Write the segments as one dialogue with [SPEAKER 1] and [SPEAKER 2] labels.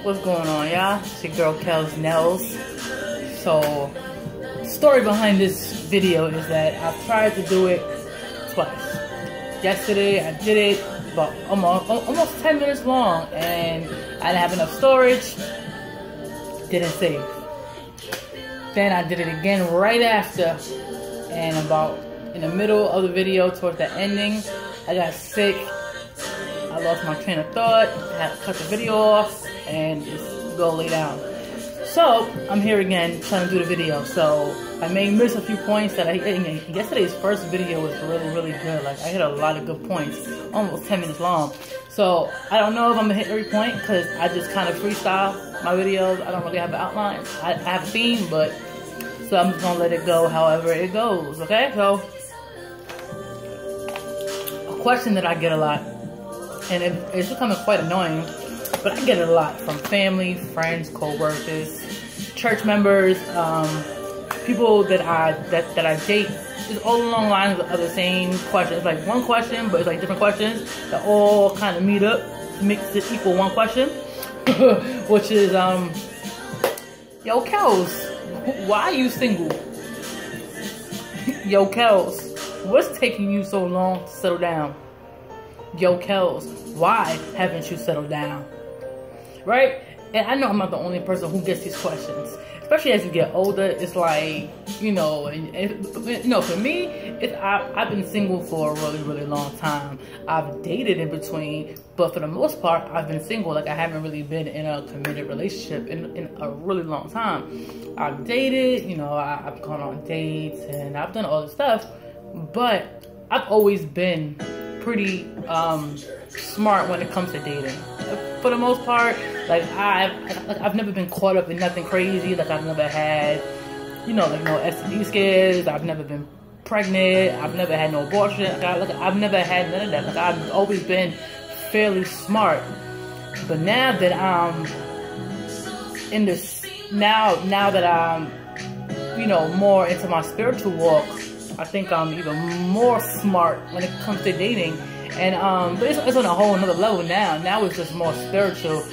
[SPEAKER 1] What's going on, y'all? It's your girl Kels Nels. So, the story behind this video is that I've tried to do it twice. Yesterday I did it about almost 10 minutes long, and I didn't have enough storage. Didn't save. Then I did it again right after, and about in the middle of the video, towards the ending, I got sick. I lost my train of thought. I had to cut the video off and just go lay down. So I'm here again trying to do the video. So I may miss a few points that yesterday's first video was really good. Like, I hit a lot of good points, almost 10 minutes long. So I don't know if I'm gonna hit every point because I just kind of freestyle my videos. I don't really have an outline. I have a theme, but so I'm just gonna let it go however it goes. Okay, so a question that I get a lot, and it's becoming quite annoying, but I get it a lot from family, friends, co-workers, church members, people that I date. It's all along the lines of the same question. It's like one question, but it's like different questions that all kind of meet up to make it equal one question, which is, yo, Kels, why are you single? Yo, Kels, what's taking you so long to settle down? Yo, Kels, why haven't you settled down? Right? And I know I'm not the only person who gets these questions. Especially as you get older, it's like, you know, for me, I've been single for a really long time. I've dated in between, but for the most part, I've been single. Like, I haven't really been in a committed relationship in a really long time. I've dated, you know, I've gone on dates and I've done all this stuff, but I've always been pretty smart when it comes to dating. For the most part, like I've never been caught up in nothing crazy. Like, I've never had, you know, like no STD scares. I've never been pregnant. I've never had no abortion. I've never had none of that. Like, I've always been fairly smart. But now that I'm in this, now that I'm, you know, more into my spiritual walk, I think I'm even more smart when it comes to dating. And but it's on a whole another level now. Now it's just more spiritual.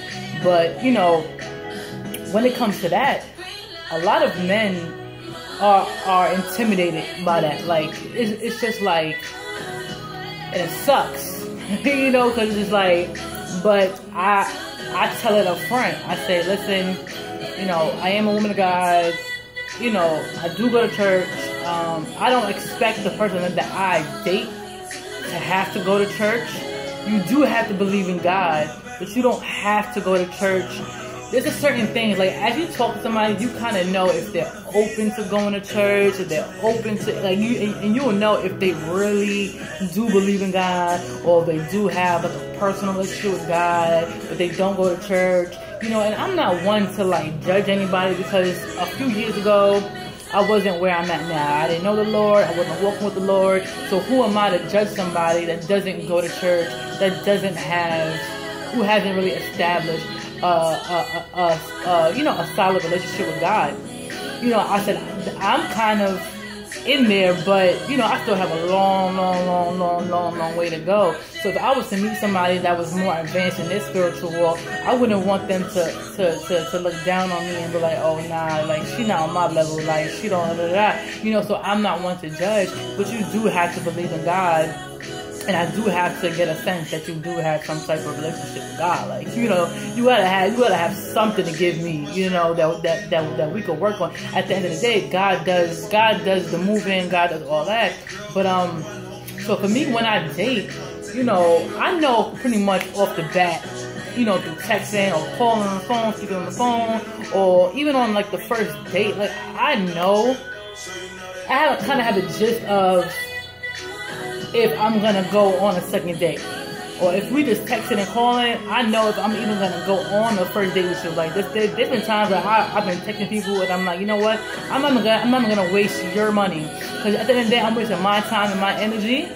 [SPEAKER 1] But, you know, when it comes to that, a lot of men are intimidated by that. Like, it's just like, and it sucks, you know, because it's like, but I tell it up front. I say, listen, you know, I am a woman of God. You know, I do go to church. I don't expect the person that I date to have to go to church. You do have to believe in God, but you don't have to go to church. There's a certain things, like, as you talk to somebody, you kind of know if they're open to going to church, if they're open to, like, and you will know if they really do believe in God, or if they do have like a personal relationship with God, but they don't go to church. You know, and I'm not one to like judge anybody, because a few years ago, I wasn't where I'm at now. I didn't know the Lord. I wasn't walking with the Lord. So who am I to judge somebody that doesn't go to church, that doesn't have, who hasn't really established, you know, a solid relationship with God? You know, I said, I'm kind of in there, but, you know, I still have a long way to go. So if I was to meet somebody that was more advanced in their spiritual walk, I wouldn't want them to look down on me and be like, oh, nah, like, she not on my level, like, she don't, you know, so I'm not one to judge, but you do have to believe in God. And I do have to get a sense that you do have some type of relationship with God. Like, you know, you gotta have something to give me, you know, that we could work on. At the end of the day, God does the moving, God does all that. But so for me, when I date, you know, I know pretty much off the bat, you know, through texting or calling on the phone, speaking on the phone, or even on like the first date, like, I know, I kind of have a gist of if I'm gonna go on a second date, or if we just texting and calling, I know if I'm even gonna go on a first date with you. Like, there's different times that I've been texting people and I'm like, you know what, I'm not gonna waste your money, because at the end of the day, I'm wasting my time and my energy.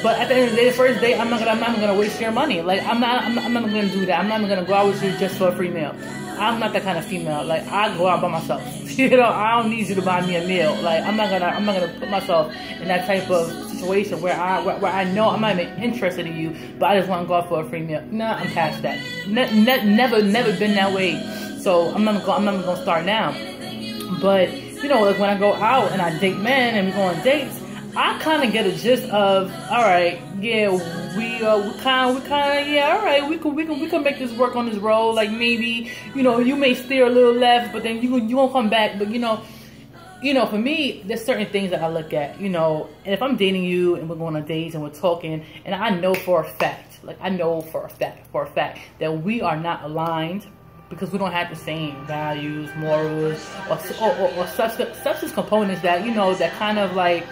[SPEAKER 1] But at the end of the day, the first date, I'm not gonna waste your money. Like, I'm not gonna do that. I'm not gonna go out with you just for a free meal. I'm not that kind of female. Like, I go out by myself. You know, I don't need you to buy me a meal. Like, I'm not gonna put myself in that type of situation where I know I'm not even interested in you, but I just want to go out for a free meal. Nah, I'm past that. Never been that way. So I'm not gonna start now. But you know, like when I go out and I date men and we go on dates, I kind of get a gist of, all right, yeah, we kind of, yeah, all right, we can make this work on this road. Like maybe, you know, you may steer a little left, but then you won't come back. But you know, for me, there's certain things that I look at, you know, and if I'm dating you and we're going on dates and we're talking, and I know for a fact, that we are not aligned because we don't have the same values, morals, or substance components that, you know, that kind of like,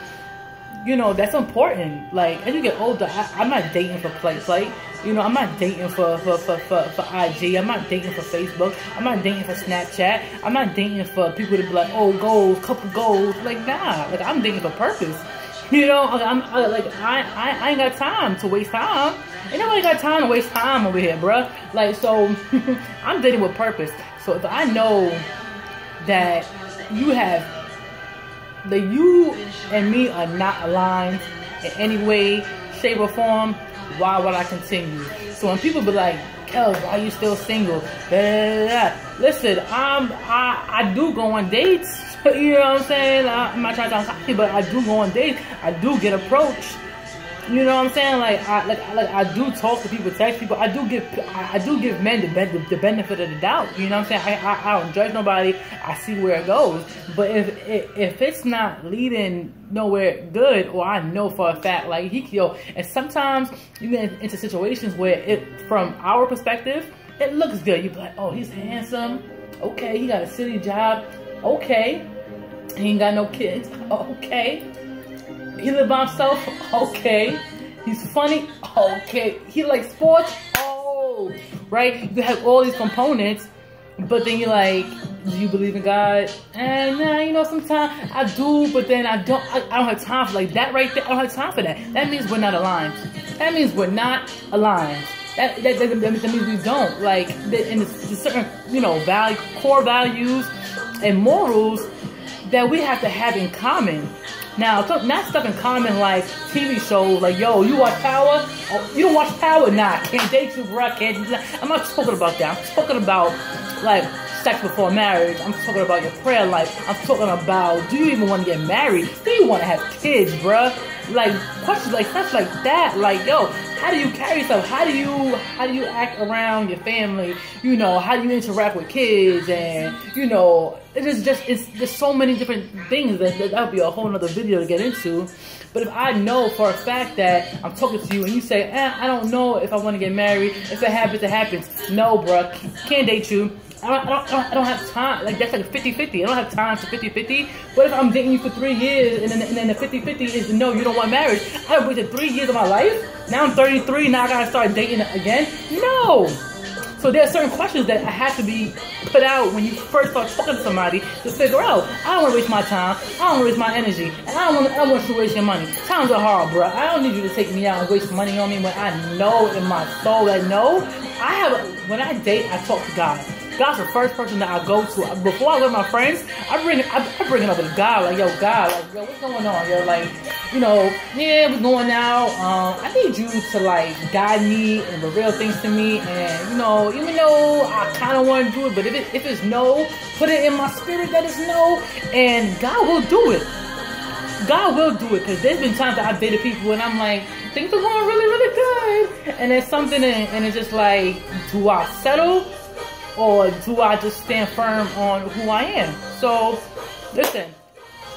[SPEAKER 1] you know, that's important. Like, as you get older, I'm not dating for play. You know, I'm not dating for IG. I'm not dating for Facebook. I'm not dating for Snapchat. I'm not dating for people to be like, oh, goals, couple goals. Like, nah. Like, I'm dating for purpose. You know, I ain't got time to waste time. Ain't nobody got time to waste time over here, bruh. Like, so, I'm dating with purpose. So, if I know that you and me are not aligned in any way, shape, or form, why would I continue? So when people be like, Kels, why are you still single? Listen, I do go on dates. You know what I'm saying? I'm not trying to sound cocky, but I do go on dates. I do get approached. You know what I'm saying? Like I do talk to people, text people. I do give men the benefit of the doubt. You know what I'm saying? I don't judge nobody. I see where it goes. But if it's not leading nowhere good, or I know for a fact, like and sometimes you get into situations where from our perspective, it looks good. You be like, oh, he's handsome. Okay, he got a city job. Okay, he ain't got no kids. Okay. He live by himself? Okay. He's funny? Okay. He likes sports? Oh. Right? You have all these components, but then you're like, do you believe in God? And nah, you know, sometimes I do, but then I don't have time for like that right there. I don't have time for that. That means we're not aligned. That means we're not aligned. That means we don't. Like, and there's certain, you know, core values and morals that we have to have in common. Now, not stuff in common like TV shows, like, yo, you watch Power? Oh, you don't watch Power? Nah, can't date you, bro. I'm not talking about that. I'm talking about, like, sex before marriage. I'm talking about your prayer life. I'm talking about, do you even want to get married? Do you want to have kids, bruh? Like, questions like stuff like that. Like, yo, how do you carry yourself? How do you act around your family? You know, how do you interact with kids? And, you know, there's so many different things that would be a whole nother video to get into. But if I know for a fact that I'm talking to you and you say, I don't know if I want to get married. If it happens, it happens. No, bruh, can't date you. I don't have time. Like, that's like 50-50. I don't have time for 50-50. What if I'm dating you for 3 years and then the 50-50 is no, you don't want marriage? I wasted 3 years of my life. Now I'm 33. Now I gotta start dating again? No. So there are certain questions that I have to be put out when you first start talking to somebody to figure out. I don't want to waste my time. I don't want to waste my energy. And I don't want you to waste your money. Times are hard, bro. I don't need you to take me out and waste money on me when I know in my soul that no. When I date, I talk to God. God's the first person that I go to. Before I go with my friends, I bring it up to God. Like, yo, God, like, yo, what's going on? Yo, like, you know, yeah, we're going out. I need you to, like, guide me and reveal things to me. And, you know, even though I kind of want to do it, but if it's no, put it in my spirit that it's no. And God will do it. God will do it. Because there's been times that I've dated people and I'm like, things are going really, really good. And there's something and it's just like, do I settle? Or do I just stand firm on who I am? So, listen,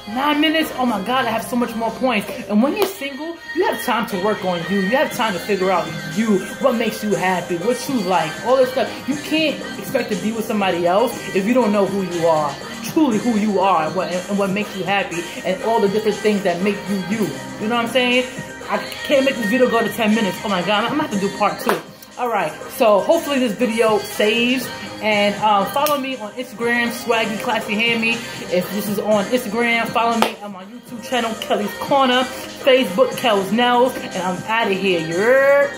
[SPEAKER 1] 9 minutes, oh my God, I have so much more points. And when you're single, you have time to work on you. You have time to figure out you, what makes you happy, what you like, all this stuff. You can't expect to be with somebody else if you don't know who you are, truly who you are, and what makes you happy, and all the different things that make you you. You know what I'm saying? I can't make this video go to 10 minutes. Oh my God, I'm going to have to do part 2. Alright, so hopefully this video saves. And follow me on Instagram, Swaggy Classy Hammy. If this is on Instagram, follow me on my YouTube channel, Kelly's Corner. Facebook, Kels Nels. And I'm out of here. You're